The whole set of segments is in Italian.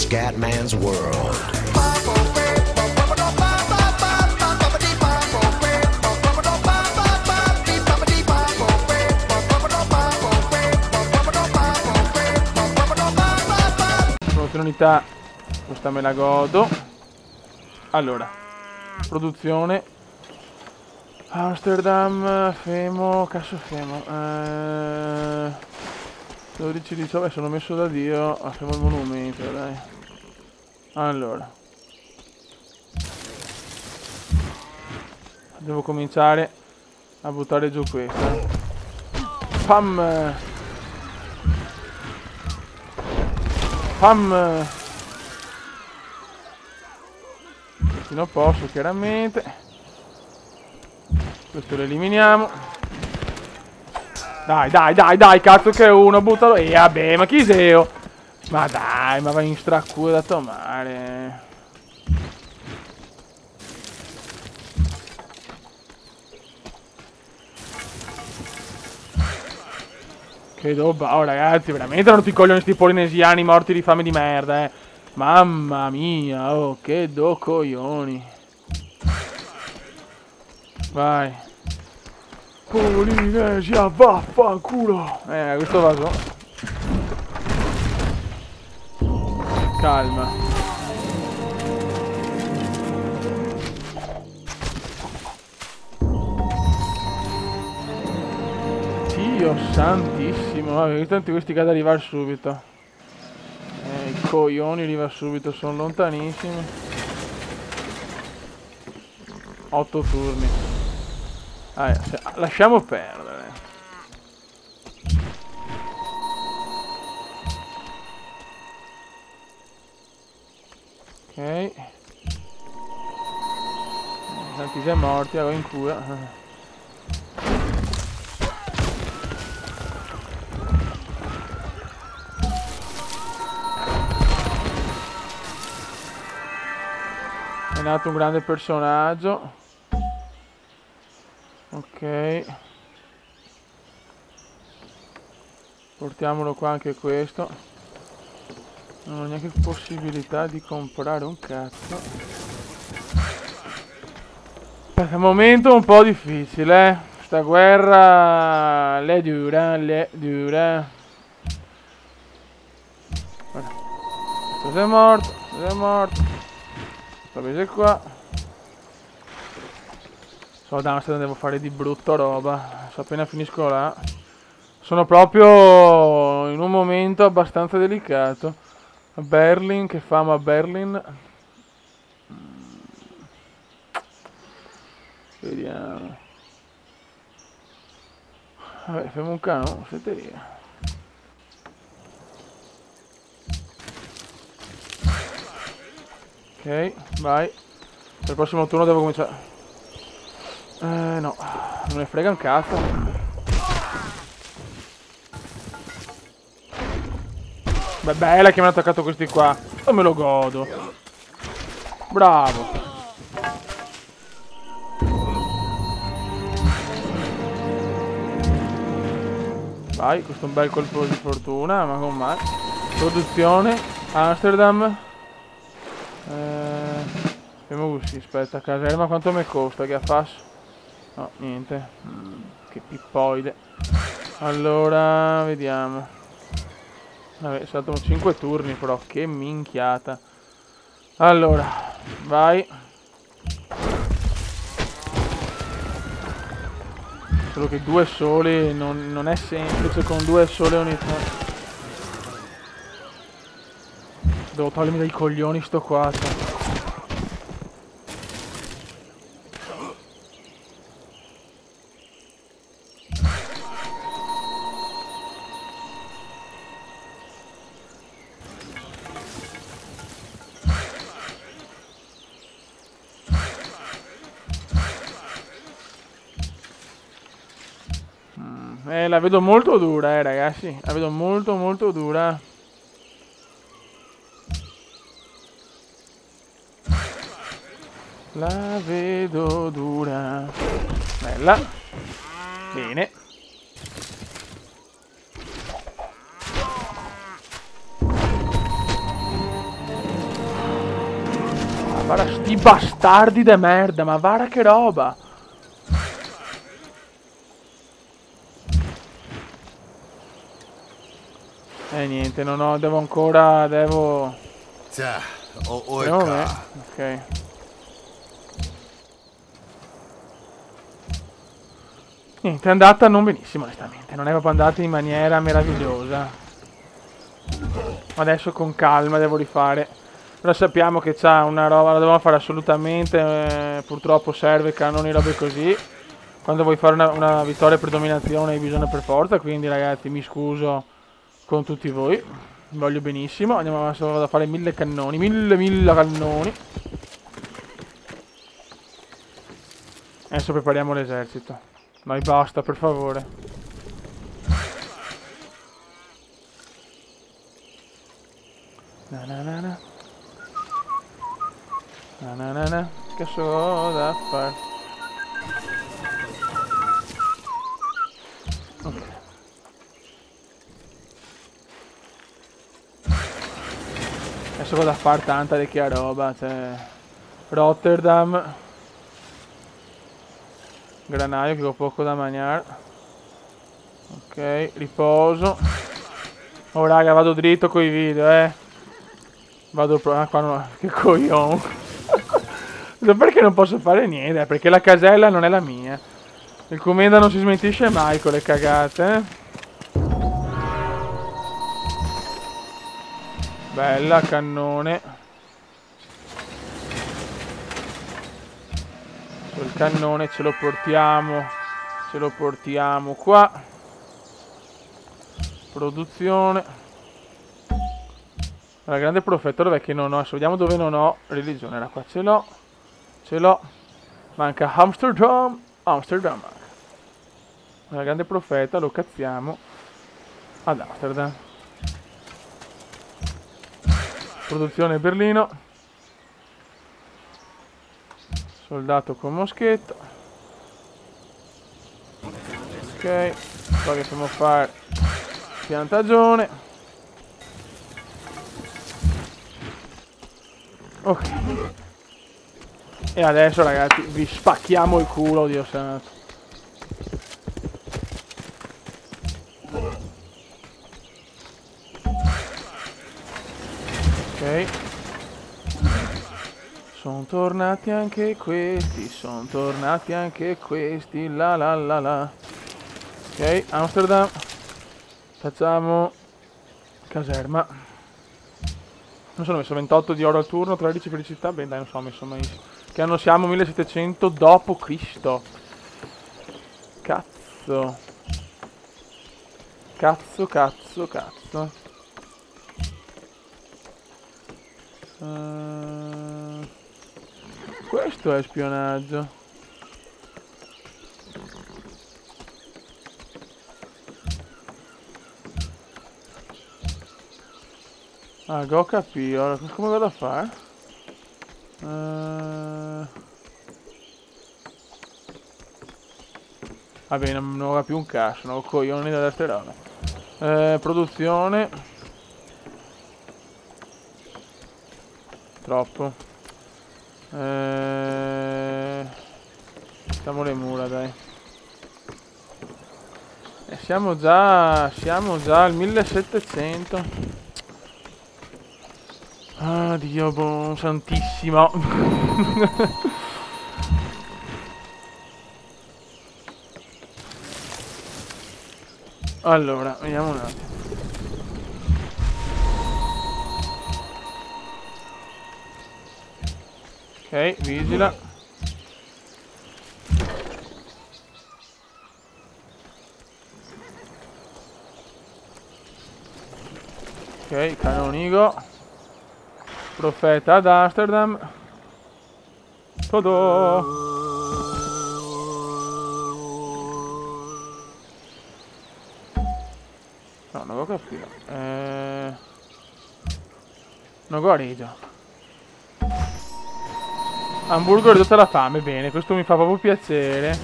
Scatman's World. Unità, questa me la godo. Allora, produzione Amsterdam, Femo, Casso Femo 12, 19, sono messo da Dio. Femo il monumento, dai. Allora, devo cominciare a buttare giù questa. Pam! Pam! Questi non posso, chiaramente. Questo lo eliminiamo. Dai, cazzo che è uno, buttalo. E vabbè, ma chi sei? Ma dai, ma vai in straculo da tomare. Che roba, oh ragazzi, veramente erano tutti i coglioni sti polinesiani morti di fame di merda, eh. Mamma mia, oh, che do coglioni. Vai. Polinesia, vaffanculo. Questo vaso. Calma. Dio santissimo, vabbè, tanti questi cade arrivare subito. I coglioni arriva subito, sono lontanissimi. 8 turni. Lasciamo perdere. Ok. Tanti già morti, in cura. È nato un grande personaggio. Ok. Portiamolo qua anche questo. Non ho neanche possibilità di comprare un cazzo. È un momento un po' difficile, eh. Sta guerra le dura. Guarda. Questo è morto. Questo qua. So da devo fare di brutta roba. So appena finisco là. Sono proprio in un momento abbastanza delicato. Berlin, che fama a Berlin. Vediamo. Vabbè, fai un cano, setteria. Ok, vai. Per il prossimo turno devo cominciare. No, non ne frega un cazzo. Beh, bella che mi hanno attaccato questi qua. Non me lo godo. Bravo. Vai, questo è un bel colpo di fortuna, ma con mai. Produzione, Amsterdam. Abbiamo così, aspetta, caserma quanto mi costa, che affas? No, niente. Che pippoide. Allora, vediamo. Vabbè, saltano 5 turni però, che minchiata. Allora, vai. Solo che 2 soli non è semplice con 2 sole unità. Devo togliermi dai coglioni sto qua. La vedo molto dura, ragazzi. La vedo molto dura. La vedo dura. Bella. Bene. Guarda sti bastardi de merda, ma guarda che roba. Niente, non ho, devo ancora, devo... Speriamo me. Ok. Niente, è andata non benissimo onestamente, non è proprio andata in maniera meravigliosa. Adesso con calma devo rifare. Però sappiamo che c'ha una roba, la dobbiamo fare assolutamente, purtroppo serve cannoni, robe così. Quando vuoi fare una vittoria per dominazione hai bisogno per forza, quindi ragazzi mi scuso con tutti voi. Vi voglio benissimo, andiamo adesso vado a fare 1000 cannoni, 1000 cannoni. Adesso prepariamo l'esercito. Dai basta, per favore. Na na na na. Na na na na. Che so da fare. Ok. Adesso vado a fare tanta vecchia roba, cioè... Rotterdam. Granaio che ho poco da mangiare. Ok, riposo. Oh raga, vado dritto coi video, Vado qua no, che coglione. Perché non posso fare niente? Perché la casella non è la mia. Il commenda non si smentisce mai con le cagate, Bella, cannone. Il cannone ce lo portiamo qua. Produzione. La grande profeta dov'è che non ho? Adesso vediamo dove non ho religione. Era qua, ce l'ho. Manca Amsterdam. La grande profeta lo cazziamo ad Amsterdam. Produzione Berlino. Soldato con moschetto. Ok. Qua che possiamo fare piantagione. Ok. E adesso ragazzi vi spacchiamo il culo, Dio santo. Ok. Sono tornati anche questi, la la la la. Ok, Amsterdam. Facciamo caserma. Non sono messo 28 di oro al turno, 13 felicità. Beh dai, non so, ho messo malissimo. Che anno siamo? 1700 dopo Cristo. Cazzo. Questo è spionaggio. Ah, go capì, ora come vado a fare? Vabbè, non ho più un cazzo, non ho coglioni da queste robe. Produzione. Troppo. Facciamo le mura, dai. Siamo già al 1700. Ah, Dio, boh, santissimo. Allora, vediamo un attimo. Ok, vigila. Ok, canonigo. Profeta ad Amsterdam. Todò. No, non ho capito. Non guarito. Hamburgo ridotta alla fame, bene, questo mi fa proprio piacere.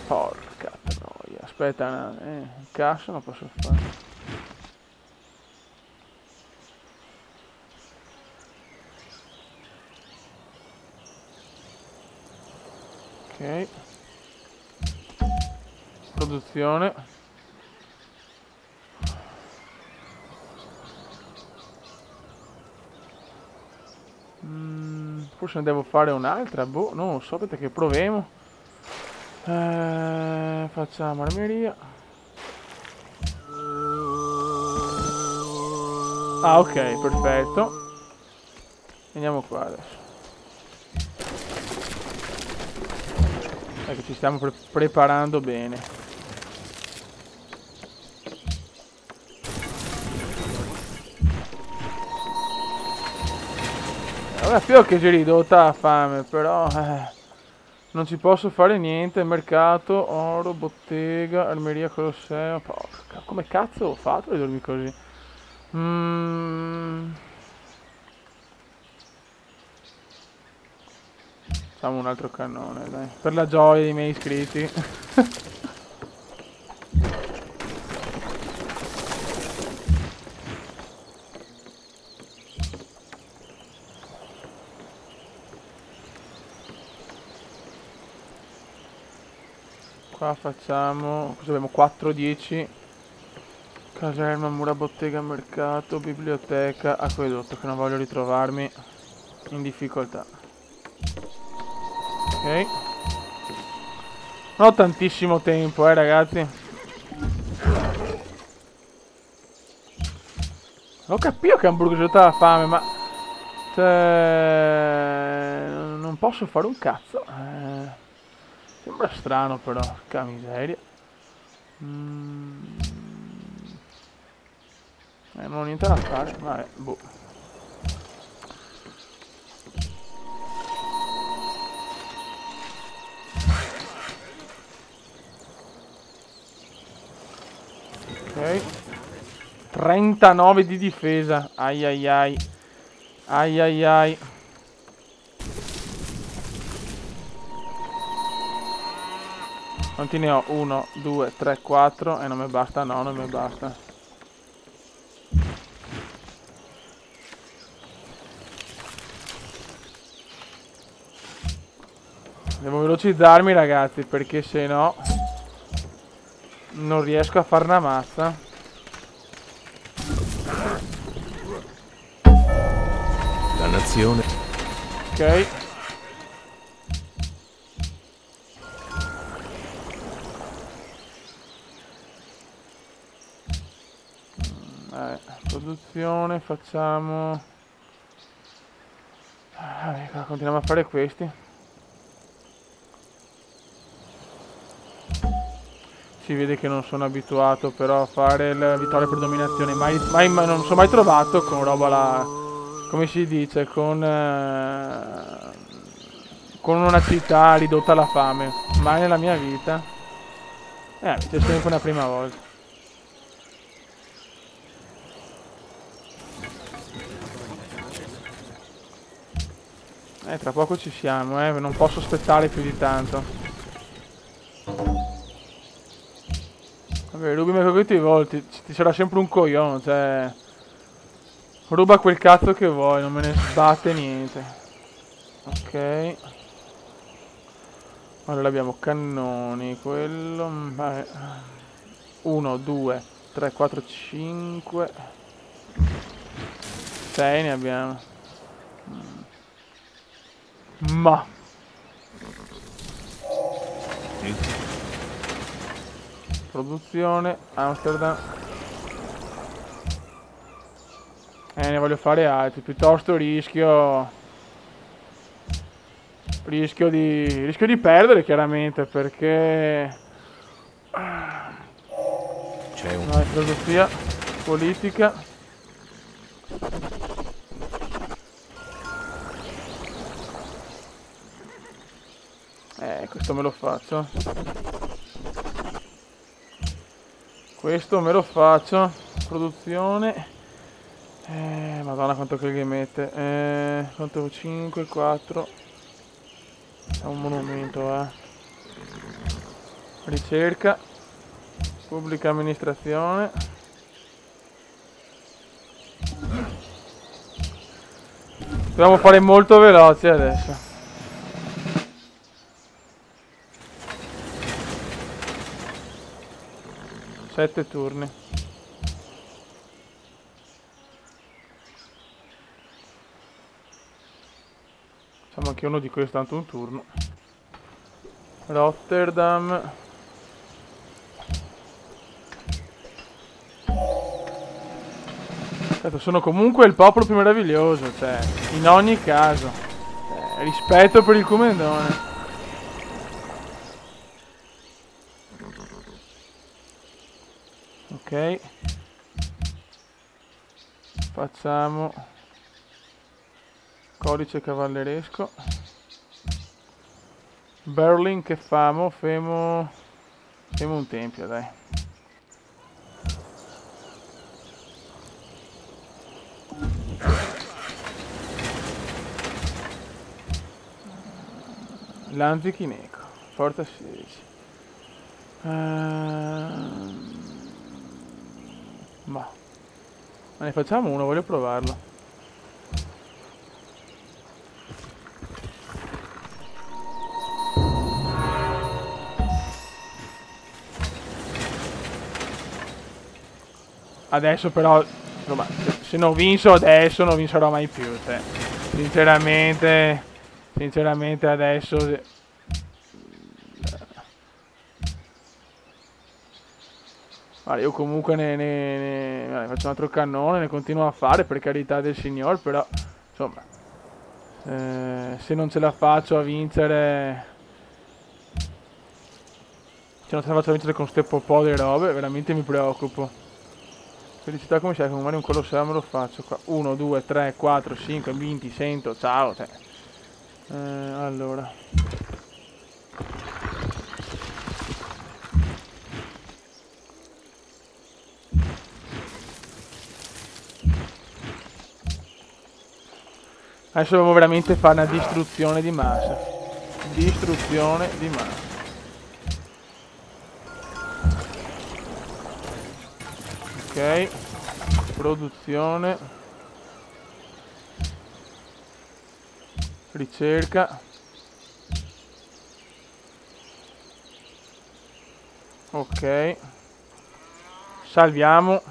Porca troia, aspetta, cassa non posso fare. Ok. Produzione. Forse ne devo fare un'altra, boh, non lo so, aspetta che proviamo. Facciamo armeria. Ah, ok, perfetto. Andiamo qua adesso. Ecco, ci stiamo preparando bene. Ora spero che ci ridotta la fame, però non ci posso fare niente. Mercato, oro, bottega, armeria, colosseo. Porca, come cazzo ho fatto a ridurmi così? Facciamo un altro cannone, dai. Per la gioia dei miei iscritti. Qua facciamo... Cosa abbiamo? 4, 10. Caserma, mura, bottega, mercato, biblioteca, acquedotto, che non voglio ritrovarmi in difficoltà. Ok. Non ho tantissimo tempo, ragazzi. Ho capito che hamburger c'è tutta la fame, ma... Cioè... Non posso fare un cazzo. Sembra strano però, che miseria. Non ho niente da fare, vabbè, boh. Ok. 39 di difesa. Ai ai ai. Ai ai ai. Quanti ne ho? 1, 2, 3, 4. E non mi basta, no, non mi basta. Devo velocizzarmi, ragazzi, perché se no non riesco a fare una mazza. Dannazione. Ok. Produzione, facciamo... continuiamo a fare questi. Si vede che non sono abituato però a fare la vittoria per dominazione. Non sono mai trovato con roba la... come si dice? Con una città ridotta alla fame. Mai nella mia vita. C'è sempre una prima volta. Tra poco ci siamo, non posso aspettare più di tanto. Vabbè, rubi quei volti, ti sarà sempre un coglione, cioè... Ruba quel cazzo che vuoi, non me ne sbatte niente. Ok. Allora abbiamo cannoni, quello... Vabbè. 1, 2, 3, 4, 5... 6 ne abbiamo. Ma... Produzione, Amsterdam. Ne voglio fare altri, piuttosto rischio di perdere chiaramente perché C'è un... no, filosofia politica. Questo me lo faccio. Questo me lo faccio. Produzione. Madonna quanto che gli mette. Quanto? 5, 4. È un monumento, Ricerca. Pubblica amministrazione. Dobbiamo fare molto veloci adesso. 7 turni. Facciamo anche uno di questi, tanto un turno. Rotterdam. Certo, sono comunque il popolo più meraviglioso, cioè, in ogni caso. Rispetto per il Comendone. Ok. Facciamo codice cavalleresco. Berlin che famo? Femo un tempio, dai. Lanzichineco, forza 16. Ma ne facciamo uno, voglio provarlo. Adesso però, insomma, se non vinco adesso non vincerò mai più, cioè, sinceramente adesso... Allora, io comunque ne faccio un altro cannone, ne continuo a fare, per carità del Signore, però, insomma, se non ce la faccio a vincere... Se non ce la faccio a vincere con ste po' di robe, veramente mi preoccupo. Felicità come sai, come magari un colosseo me lo faccio qua. 1, 2, 3, 4, 5, 20, 100, ciao. Cioè. Allora. Adesso dobbiamo veramente fare una distruzione di massa. Distruzione di massa. Ok, produzione, ricerca, ok, salviamo,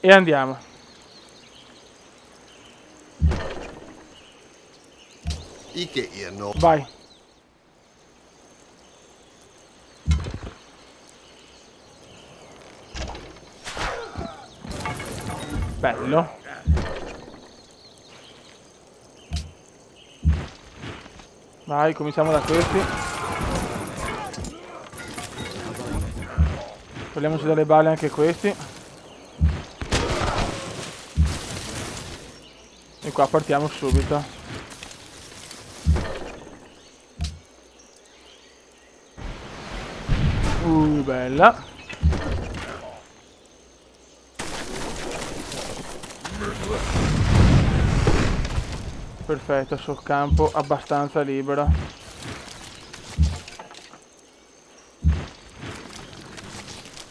e andiamo. Vai. Bello. Vai, cominciamo da questi. Togliamoci dalle balle anche questi. E qua partiamo subito. Bella. Perfetto, sul campo abbastanza libero.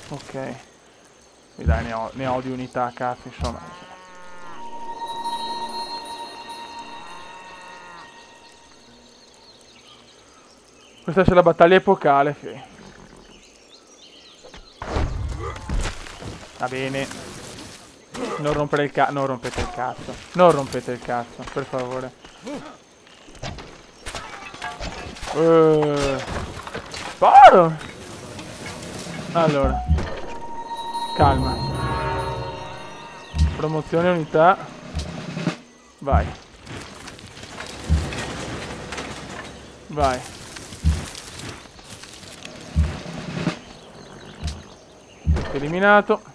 Ok. E dai, ne ho di unità, cazzo, insomma. Questa è la battaglia epocale, sì. Va bene. Non rompere il cazzo. Non rompete il cazzo. Non rompete il cazzo, per favore. Sparo! Allora. Calma. Promozione unità. Vai. Vai. Eliminato.